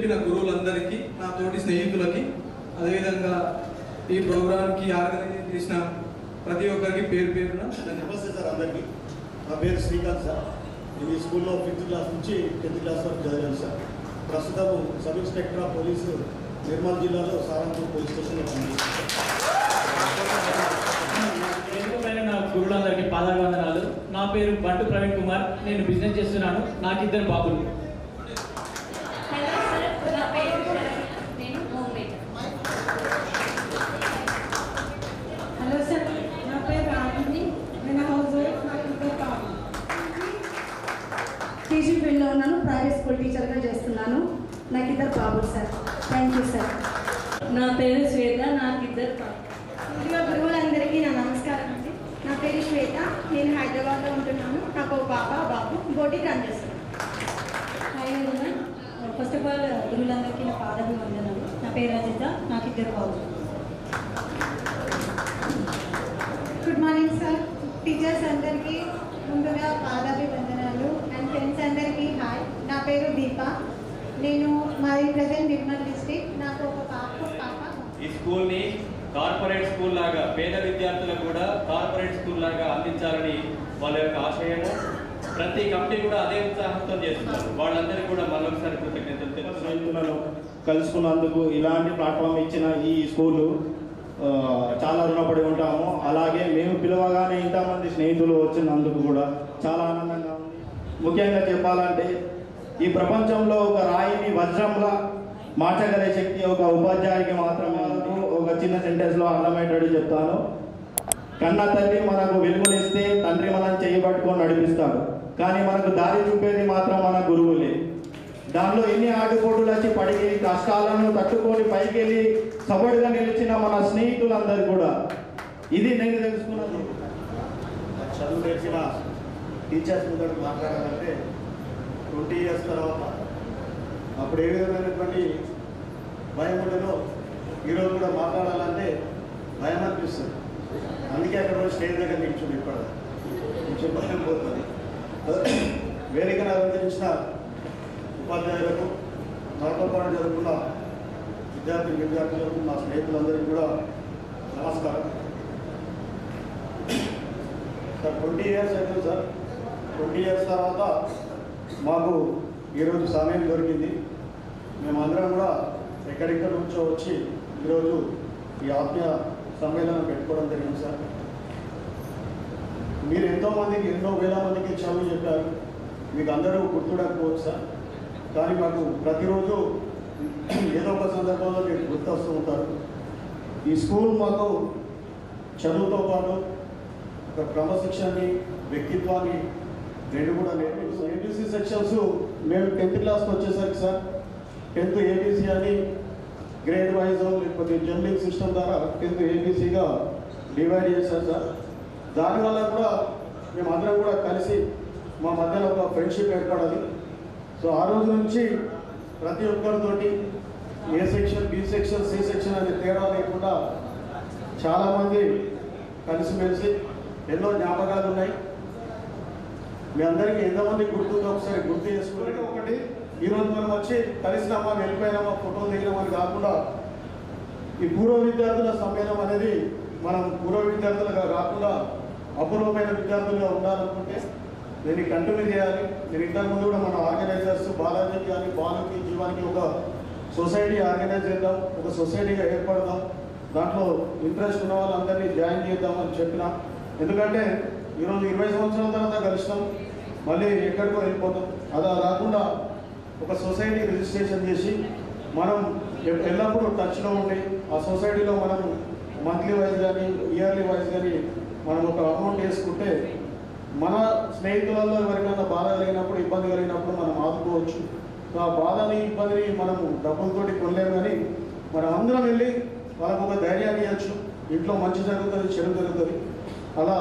చెప్పిన గురువులందరికీ, నా తోటి స్నేహితులకి, అదేవిధంగా ఈ ప్రోగ్రామ్కి ఆర్గనైజ్ చేసిన ప్రతి ఒక్కరికి పేరు పేరున నమస్తే సార్ అందరికీ. నా పేరు శ్రీకాంత్ సార్. నేను ఈ స్కూల్లో 5th క్లాస్ నుంచి 10th క్లాస్ వరకు చదివాను సార్. ప్రస్తుతం sub inspector of police Nirmal జిల్లాలో సారంపూర్ పోలీస్ స్టేషన్లో పనిచేస్తాను. నా గురువులందరికీ పాదాభివందనాలు. నా పేరు బంటు ప్రవీణ్ కుమార్. నేను బిజినెస్ చేస్తున్నాను. నాకు 2 బాబులు. హలో సార్, నా పేరు రాగిని. నేను హౌస్ వైఫ్. నాకు 2 బాబులు. టీచింగ్ ఫీల్డ్లో ఉన్నాను. ప్రైవేట్ స్కూల్ టీచర్గా చేస్తున్నాను. నాకు 2 బాబులు సార్. Thank you sir. నా పేరు శ్వేత. నాకు 2 బాబులు. ముందుగా గురువులందరికీ నా నమస్కారం అండి. నా పేరు శ్వేత. నేను హైదరాబాద్లో ఉంటున్నాను. నాకు ఒక బాబు బోటికి రన్ చేస్తున్నాను. Hi everyone. First of all గురువులందరికీ నా పాదాభివందనాలు. నా పేరు రజిత. నాకు 2 బాబులు. Good morning sir. టీచర్స్ అందరికీ ముందుగా పాదాభివందనాలు. అండ్ ఫ్రెండ్స్ అందరికీ హాయ్. నా పేరు దీప. నేను మాది ప్రజెంట్ నిర్మల్ డిస్ట్రిక్ట్. నాకు ఒక పాప. ఈ స్కూల్ని కార్పొరేట్ స్కూల్ లాగా, పేద విద్యార్థులకు కూడా కార్పొరేట్ స్కూల్ లాగా అందించాలని వాళ్ళ యొక్క ఆశయము. ప్రతి కమిటీ కూడా అదే ఉత్సాహంతో చేస్తున్నారు. వాళ్ళందరికీ కూడా మరొకసారి కృతజ్ఞతలు స్నేహితులను కలుసుకున్నందుకు, ఇలాంటి ప్లాట్ఫామ్ ఇచ్చిన ఈ స్కూలు చాలా రుణపడి ఉంటాము. అలాగే మేము పిలవగానే ఇంతమంది స్నేహితులు వచ్చినందుకు కూడా చాలా ఆనందంగా ఉంది. ముఖ్యంగా చెప్పాలంటే ఈ ప్రపంచంలో ఒక రాయిని వజ్రంలా మార్చగలే శక్తి ఒక ఉపాధ్యాయునికి మాత్రమే. ఒక చిన్న సెంటెన్స్లో అర్థమయ్యేటట్టు చెప్తాను. కన్న తల్లి మనకు వెలుగునిస్తే తండ్రి మనం చేయబట్టుకొని నడిపిస్తాడు. కానీ మనకు దారి చూపేది మాత్రం మన గురువులే. దానిలో ఎన్ని ఆటుపోటులు వచ్చి పడికి కష్టాలను తట్టుకొని పైకి వెళ్ళి సపోర్ట్గా నిలిచిన మన స్నేహితులందరూ కూడా ఇది నేను తెలుసుకున్నాను. చదువు నేర్చిన టీచర్స్ ముందు మాట్లాడాలంటే 20 years తర్వాత అప్పుడు ఏ విధమైనటువంటి భయం ఉండదో ఈరోజు కూడా మాట్లాడాలంటే భయం అనిపిస్తుంది. అందుకే అక్కడ స్టేజ్ దగ్గర నిల్చుంది. ఇప్పుడు కొంచెం భయం పోతుంది. వేదికను అలంకరించిన ఉపాధ్యాయులకు, నాతో పాటు జరుగుతున్న విద్యార్థులకు, మా స్నేహితులందరికీ కూడా నమస్కారం సార్. 20 years అవుతుంది సార్. 20 years తర్వాత మాకు ఈరోజు సమయం దొరికింది. మేమందరం కూడా ఎక్కడెక్కడ నుంచో వచ్చి ఈరోజు ఈ ఆత్మీయ సమ్మేళనం పెట్టుకోవడం జరిగింది సార్. మీరు ఎంతోమందికి, ఎన్నో వేల మందికి చదువు చెప్పారు. మీకు అందరూ గుర్తుడకపోవచ్చు సార్. కానీ మాకు ప్రతిరోజు ఏదో ఒక సందర్భంలో మీరు గుర్తొస్తూ ఉంటారు. ఈ స్కూల్ మాకు చదువుతో పాటు ఒక క్రమశిక్షణని, వ్యక్తిత్వాన్ని రెండు కూడా నేర్పిస్తుంది. ఏబీసీ సెక్షన్స్ మేము 10th క్లాస్కి వచ్చేసరికి సార్ 10th ఏబీసీ అని గ్రేడ్ వైజ్ లేకపోతే జంబ్లింగ్ సిస్టమ్ ద్వారా 10th ఏబీసీగా డివైడ్ చేశారు సార్. దానివల్ల కూడా మేము అందరం కూడా కలిసి మా మధ్యలో ఒక ఫ్రెండ్షిప్ ఏర్పడాలి. సో ఆ రోజు నుంచి ప్రతి ఒక్కరితోటి A section, B section, C section అనే తేడా లేకుండా చాలామంది కలిసిమెలిసి ఎన్నో జ్ఞాపకాలు ఉన్నాయి. మీ అందరికీ ఎంతమంది గుర్తుందో ఒకసారి గుర్తు చేసుకుంటే, ఒకటి ఈరోజు మనం వచ్చి కలిసినామా, వెళ్ళిపోయినామా, ఫోటోలు దిగినామని కాకుండా ఈ పూర్వ విద్యార్థుల సమ్మేళనం అనేది మనం పూర్వ విద్యార్థులుగా కాకుండా అపూర్వమైన విద్యార్థులుగా ఉండాలనుకుంటే దీన్ని కంటిన్యూ చేయాలి. నేను ఇంతకుముందు కూడా మన ఆర్గనైజర్స్ బాలాజీకి కానీ బాలుకి, జీవానికి ఒక సొసైటీ ఆర్గనైజ్ చేద్దాం, ఒక సొసైటీగా ఏర్పడదాం, దాంట్లో ఇంట్రెస్ట్ ఉన్న వాళ్ళందరినీ జాయిన్ చేద్దామని చెప్పిన. ఎందుకంటే ఈరోజు 20 సంవత్సరాల తర్వాత కలిసినాం, మళ్ళీ ఎక్కడికో వెళ్ళిపోతాం. అలా రాకుండా ఒక సొసైటీ రిజిస్ట్రేషన్ చేసి మనం ఎల్లప్పుడూ టచ్లో ఉండి ఆ సొసైటీలో మనం మంత్లీ వైజ్ కానీ ఇయర్లీ వైజ్ కానీ మనం ఒక అమౌంట్ వేసుకుంటే మన స్నేహితులలో ఎవరికైనా బాధ కలిగినప్పుడు, ఇబ్బంది కలిగినప్పుడు మనం ఆదుకోవచ్చు. సో ఆ బాధని, ఇబ్బందిని మనము డబ్బులతోటి కొనలేము. కానీ మనం అందరం వెళ్ళి వాళ్ళకు ఒక ధైర్యాన్ని ఇవ్వచ్చు. ఇంట్లో మంచి జరుగుతుంది, చెడు జరుగుతుంది. అలా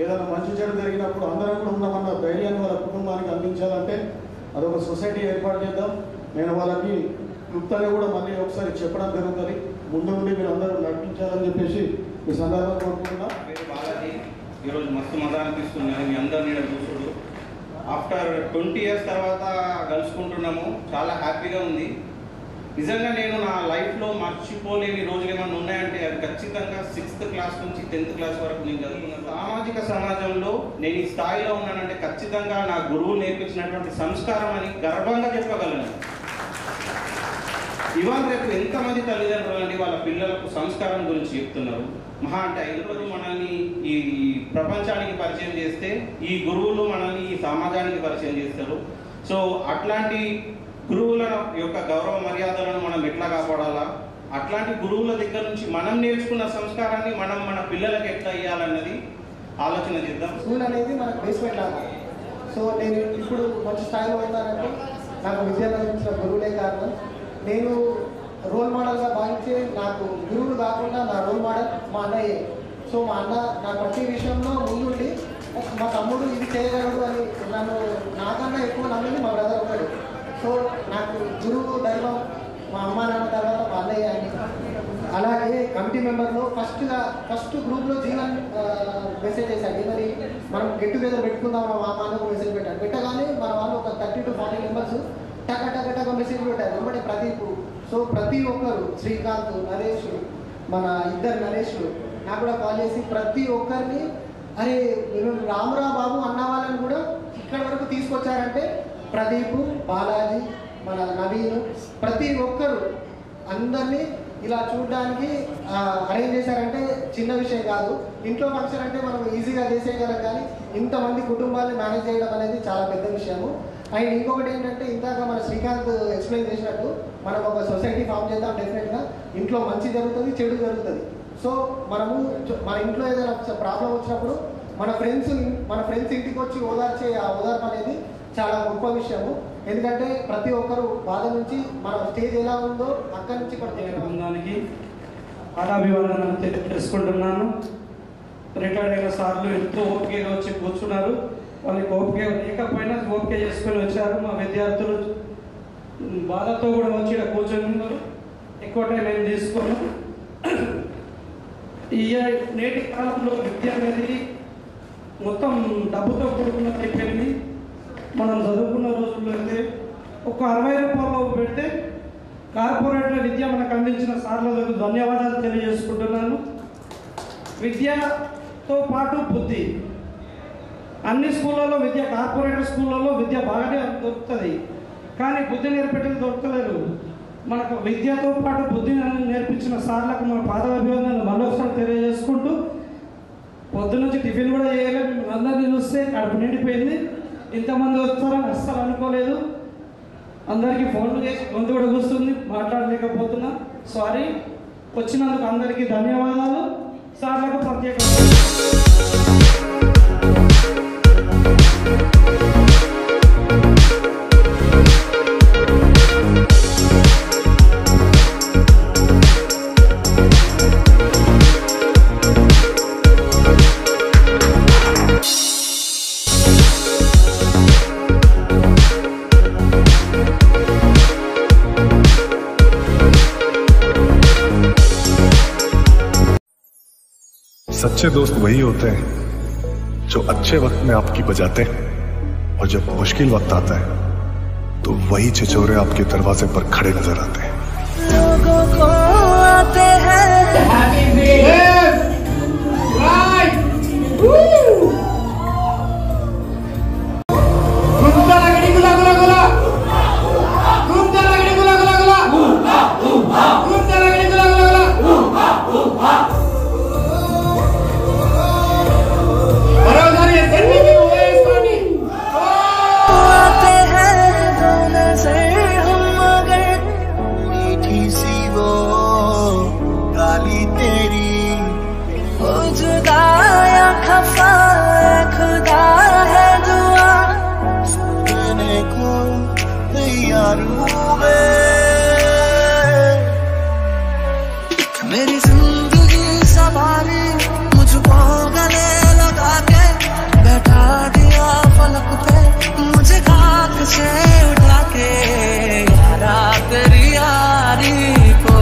ఏదైనా మంచి చెడు జరిగినప్పుడు అందరం కూడా ఉన్నామన్న ధైర్యాన్ని వాళ్ళ కుటుంబానికి అందించాలంటే అదొక సొసైటీ ఏర్పాటు చేద్దాం. నేను వాళ్ళకి క్లుప్తంగా కూడా మళ్ళీ ఒకసారి చెప్పడం జరుగుతుంది. ముందు నుండి మీరు అందరూ నడిపించాలని చెప్పేసి ఈ సందర్భంగా కోరుకుంటున్నా. బాలాజీ ఈరోజు మస్తు మజా అనిపిస్తున్నది మీ అందరినీ చూసుడు. ఆఫ్టర్ 20 years తర్వాత కలుసుకుంటున్నాము. చాలా హ్యాపీగా ఉంది. నిజంగా నేను నా లైఫ్లో మర్చిపోలేని రోజులు ఏమైనా ఉన్నాయంటే అది ఖచ్చితంగా 6th క్లాస్ నుంచి 10th క్లాస్ వరకు నేను చదువుకున్నాను. సామాజిక సమాజంలో నేను ఈ స్థాయిలో ఉన్నానంటే ఖచ్చితంగా నా గురువు నేర్పించినటువంటి సంస్కారం అని గర్వంగా చెప్పగలను. ఇవాళ రేపు ఎంతమంది తల్లిదండ్రులు అండి వాళ్ళ పిల్లలకు సంస్కారం గురించి చెప్తున్నారు. మహా అంటే 5 మనల్ని ఈ ప్రపంచానికి పరిచయం చేస్తే ఈ గురువులు మనల్ని ఈ సమాజానికి పరిచయం చేస్తారు. సో అట్లాంటి గురువుల యొక్క గౌరవ మర్యాదలను మనం ఎట్లా కాపాడాలా, అట్లాంటి గురువుల దగ్గర నుంచి మనం నేర్చుకున్న సంస్కారాన్ని మనం మన పిల్లలకు ఎట్లా ఇవ్వాలన్నది ఆలోచన చేద్దాం. స్కూల్ అనేది మనకు బేస్మెంట్ లాగా. సో నేను ఇప్పుడు మంచి స్థాయిలో ఉన్నానంటే నాకు విద్యను అందించిన గురువులే కారణం. నేను రోల్ మోడల్గా భావించే నాకు గురువులు కాకుండా నా రోల్ మోడల్ మా అన్నయ్యే. సో మా అన్న నా ప్రతి విషయంలో ముందుండి మా తమ్ముడు ఇది చేయగలడు అని నన్ను నాకన్నా ఎక్కువ నమ్మింది మా బ్రదర్ ఒకడు. సో నాకు గురువు దైవం మా అమ్మ నాన్న తర్వాత మా అన్నయ్య అని. అలాగే కమిటీ మెంబర్లో ఫస్ట్ గ్రూప్లో జీవన్ మెసేజ్ చేశాడు. మరి మనం గెట్ టుగెదర్ పెట్టుకుందాం మా అన్నకు మెసేజ్ పెట్టాడు. పెట్టగానే మన వాళ్ళు ఒక 30 to 40 మెంబర్స్ టక మెసేజ్ పెట్టారు. వెంబడి ప్రదీప్. సో ప్రతి ఒక్కరు శ్రీకాంత్, నరేష్, మన 2 నరేష్లు నాకు కూడా కాల్ చేసి ప్రతి ఒక్కరిని అరే మీరు రామురా బాబు అన్న వాళ్ళని కూడా ఇక్కడి వరకు తీసుకొచ్చారంటే ప్రదీప్, బాలాజీ, మన నవీన్ ప్రతి ఒక్కరు అందరినీ ఇలా చూడడానికి అరేంజ్ చేశారంటే చిన్న విషయం కాదు. ఇంట్లో ఫంక్షన్ అంటే మనం ఈజీగా చేసేయగలం, కానీ ఇంతమంది కుటుంబాన్ని మేనేజ్ చేయడం అనేది చాలా పెద్ద విషయము. అండ్ ఇంకొకటి ఏంటంటే ఇందాక మన శ్రీకాంత్ ఎక్స్ప్లెయిన్ చేసినట్టు మనం ఒక సొసైటీ ఫామ్ చేద్దాం. డెఫినెట్గా ఇంట్లో మంచి జరుగుతుంది, చెడు జరుగుతుంది. సో మనము మన ఇంట్లో ఏదైనా ప్రాబ్లం వచ్చినప్పుడు మన ఫ్రెండ్స్ ఇంటికి వచ్చి ఓదార్చే ఆ ఓదార్పు అనేది చాలా గొప్ప విషయము. ఎందుకంటే ప్రతి ఒక్కరు బాధ నుంచి మన స్టేజ్ ఎలా ఉందో అక్కడి నుంచి బృందానికి పాదాభివందనాలు తెలియజేసుకుంటున్నాను. రిటైర్డ్ అయిన సార్లు ఎంతో ఓపికగా వచ్చి కూర్చున్నారు. వాళ్ళకి ఓపిక లేకపోయినా ఓపిక చేసుకొని వచ్చారు. మా విద్యార్థులు బాధతో కూడా వచ్చి ఇక్కడ కూర్చొని ఉన్నారు. ఎక్కువ టైం ఏం తీసుకున్నాం. ఈ నేటి కాలంలో విద్య అనేది మొత్తం డబ్బుతో కూడుకున్నది అయిపోయింది. మనం చదువుకున్న రోజుల్లో అయితే ఒక 60 రూపాయలు పెడితే కార్పొరేట్ల విద్య మనకు అందించిన సార్లకు ధన్యవాదాలు తెలియజేసుకుంటున్నాను. విద్యతో పాటు బుద్ధి అన్ని స్కూళ్ళలో విద్య, కార్పొరేట్ స్కూళ్ళలో విద్య బాగానే దొరుకుతుంది, కానీ బుద్ధి నేర్పేటది దొరకలేదు. మనకు విద్యతో పాటు బుద్ధిని నేర్పించిన సార్లకు మన పాదాభివందనాలు మరొకసారి తెలియజేసుకుంటూ, పొద్దు నుంచి టిఫిన్ కూడా చేయలేదు. అందరినీ చూస్తే కడుపు నిండిపోయింది. ఇంతమంది వస్తారని అస్సలు అనుకోలేదు. అందరికీ ఫోన్లు చేసి గొంతు కూడా కూస్తుంది, మాట్లాడలేకపోతున్నా. సారీ. వచ్చినందుకు అందరికీ ధన్యవాదాలు. సార్లకు ప్రత్యేకంగా सच्चे दोस्त वही होते हैं जो अच्छे वक्त में आपकी बजाते हैं, और जब मुश्किल वक्त आता है तो वही छिछोरे आपके दरवाजे पर खड़े नजर आते हैं. लोगों को आते हैं मेरी जिंदगी सवारी मुझको गले लगा के बैठा दिया फलक पे, मुझे खाक से उठा के यारा तेरी यारी को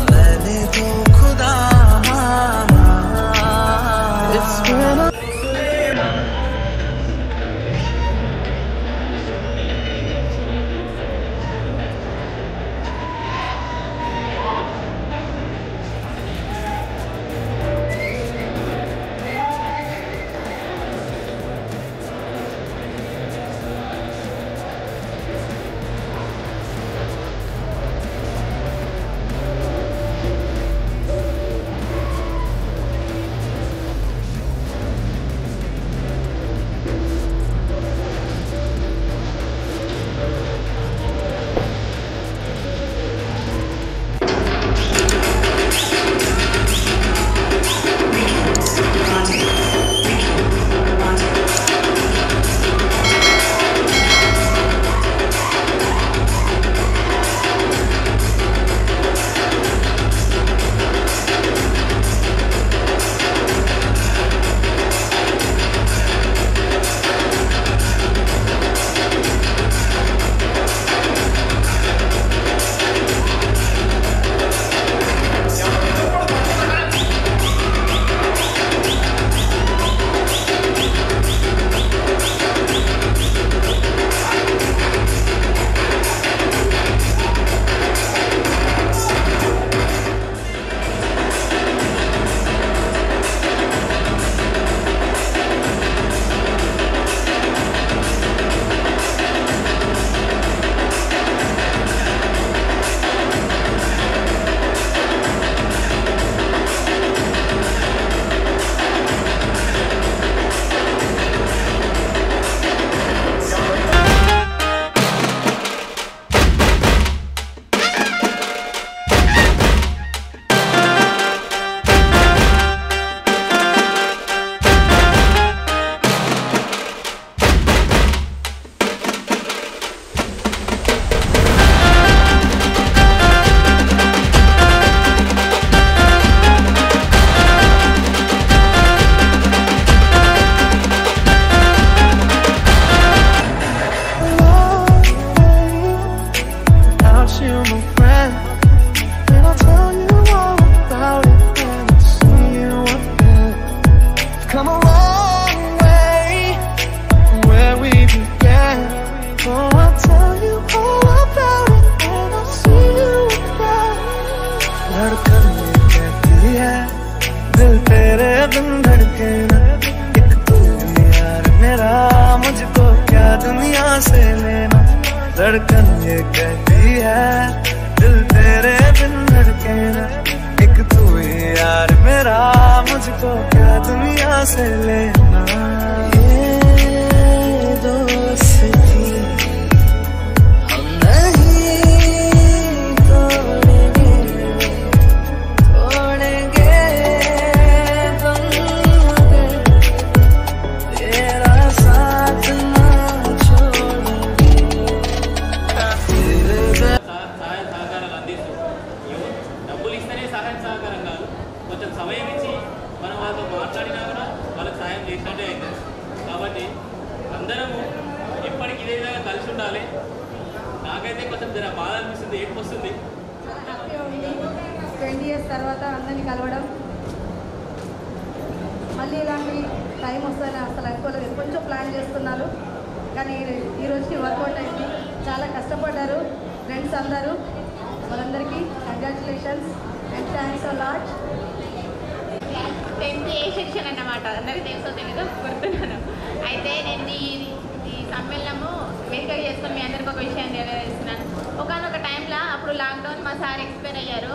मैंने तो खुदा माना. house, you're my friend. And I'll tell you all about it when I see you again. Come a long way from where we began. Oh, I'll tell you all about it when I see you again. धड़कन ये कहती है दिल तेरे बिन धड़के ना, एक तू ही यार मेरा, मुझको क्या दुनिया से लेना। धड़कन ये कहती है दिल तेरे बिन धड़के ना, एक तू ही यार मेरा, मुझको क्या दुनिया से लेना। ये दोस्ती हम नहीं तोड़ेंगे, तोड़ेंगे तुम अगर तेरा साथ ना छोड़ेंगे। సహాయ సహకారాలు అందిస్తూ డబ్బులు ఇస్తేనే సహాయ సహకారం కాదు, కొంచెం సమయం ఇచ్చి మనం వాళ్ళతో మాట్లాడినా కూడా వాళ్ళకి సహాయం చేసినట్టే అవుతుంది. కాబట్టి అందరము ఎప్పటికి ఇదే విధంగా కలిసి ఉండాలి. నాకైతే కొంచెం జర బాధ అనిపిస్తుంది, ఏడుపు వస్తుంది. హ్యాపీగా ఉంది 20 years తర్వాత అందరినీ కలవడం. మళ్ళీ ఇలాంటి టైం వస్తుందని అసలు అనుకోలేదు, కొంచెం ప్లాన్ చేస్తున్నారు కానీ ఈ రోజుకి వర్కౌట్ అయింది. చాలా కష్టపడ్డారు ఫ్రెండ్స్ అందరూ, వాళ్ళందరికీ congratulations and thanks a lot. 10th A section అన్నమాట, అందరికీ తెలుసో తెలీదు గుర్తున్నాను. అయితే నేను ఈ సమ్మేళనము వేదికగా చేసుకొని మీ అందరికీ ఒక విషయం తెలియజేస్తున్నాను. ఒకనొక టైంలో అప్పుడు లాక్డౌన్ మా సార్ ఎక్స్పైర్ అయ్యారు.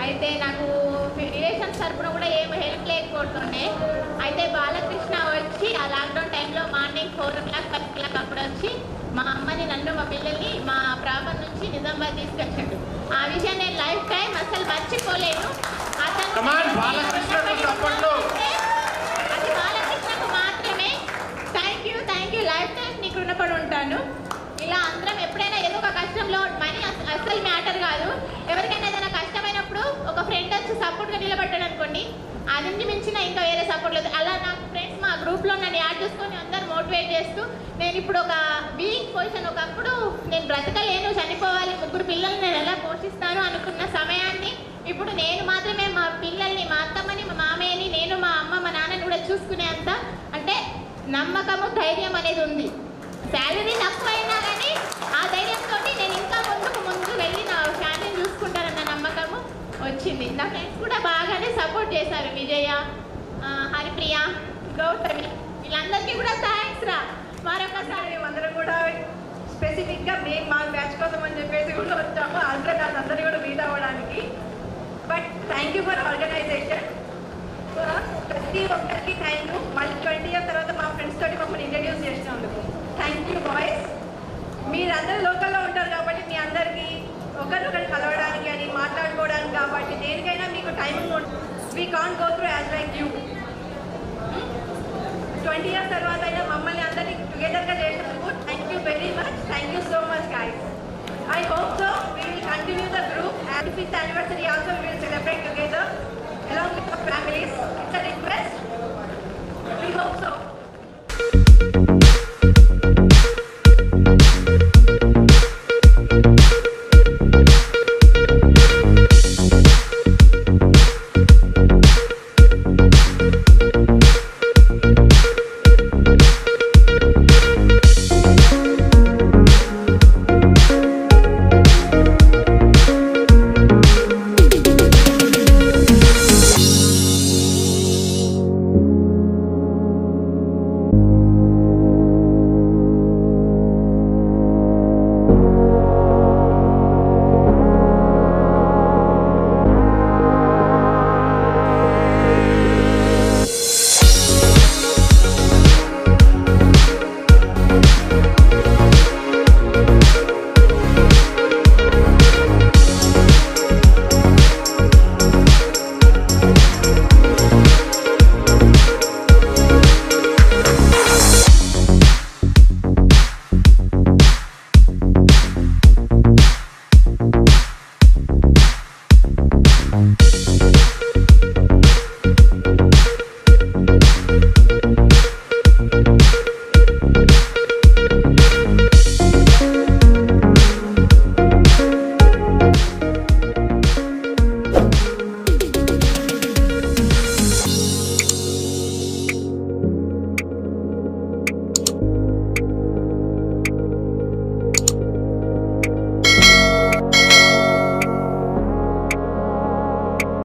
అయితే నాకు రిలేషన్స్ తరపున కూడా ఏమి హెల్ప్ లేకపోతుండే. అయితే బాలకృష్ణ వచ్చి ఆ లాక్డౌన్ టైంలో మార్నింగ్ 4 o'clock 5 o'clock అప్పుడు వచ్చి మా అమ్మని, నన్ను, మా పిల్లల్ని మా ప్రాంతం నుంచి నిజామాబాద్ తీసుకొచ్చాడు. ఆ విషయం నేను లైఫ్ టైం అసలు మర్చిపోలేను. అది బాలకృష్ణకు మాత్రమే. థ్యాంక్ యూ లైఫ్ టైం నీకు రుణపడి ఉంటాను. ఇలా అందరం ఎప్పుడైనా ఏదో ఒక కష్టంలో, మనీ అసలు మ్యాటర్ కాదు, ఎవరికైనా ఏదైనా కష్టమైనప్పుడు ఒక ఫ్రెండ్ వచ్చి సపోర్ట్గా నిలబడ్డాడు అనుకోండి, అది మించిన ఇంకా వేరే సపోర్ట్ లేదు. అలా నాకు ఫ్రెండ్స్ మా గ్రూప్లో నన్ను యాడ్ చేసుకొని అందరు మోటివేట్ చేస్తూ, నేను ఇప్పుడు ఒక వీక్ పొజిషన్, ఒకప్పుడు నేను బ్రతకలేను, చనిపోవాలి, 3 పిల్లల్ని నేను ఎలా పోషిస్తాను అనుకున్న సమయాన్ని ఇప్పుడు నేను మాత్రమే మా పిల్లల్ని, మా అత్తమ్మని, మా మామయ్యని, నేను మా అమ్మ, మా నాన్నని కూడా చూసుకునే అంత అంటే నమ్మకము, ధైర్యం అనేది ఉంది. శాలరీ తక్కువైనా కానీ ఆ ధైర్యంతో నేను ఇంకా ముందుకు వెళ్ళి నా ఫ్యామిలీని చూసుకుంటానన్న నమ్మకము వచ్చింది. నా ఫ్రెండ్స్ కూడా బాగానే సపోర్ట్ చేశారు. విజయ, హరిప్రియ, గౌతమి, వీళ్ళందరికీ కూడా థ్యాంక్స్ రా. మరొకసారి అందరం కూడా స్పెసిఫిక్గా మేము మా బ్యాచ్ కోసం అని చెప్పేసి కూడా వచ్చాము, ఆల్రెడీ అందరినీ కూడా మీట్ అవ్వడానికి. But thank you for organisation. ప్రతి ఒక్కరికి థ్యాంక్ యూ. మళ్ళీ 20 years తర్వాత మా ఫ్రెండ్స్ తోటి మమ్మల్ని ఇంట్రడ్యూస్ చేసినందుకు థ్యాంక్ యూ బాయ్స్. మీరందరూ లోకల్లో ఉంటారు కాబట్టి మీ అందరికీ ఒకరినొకరు కలవడానికి అని మాట్లాడుకోవడానికి కాబట్టి దేనికైనా మీకు టైమింగ్ ఉంటుంది. We can't go through as like you. 20 years తర్వాత అయినా మమ్మల్ని అందరినీ టుగెదర్గా చేసినందుకు thank you very much. Thank you so much guys. I hope so. We will continue the group. And 5th anniversary also we will celebrate together along with our families. It's a request.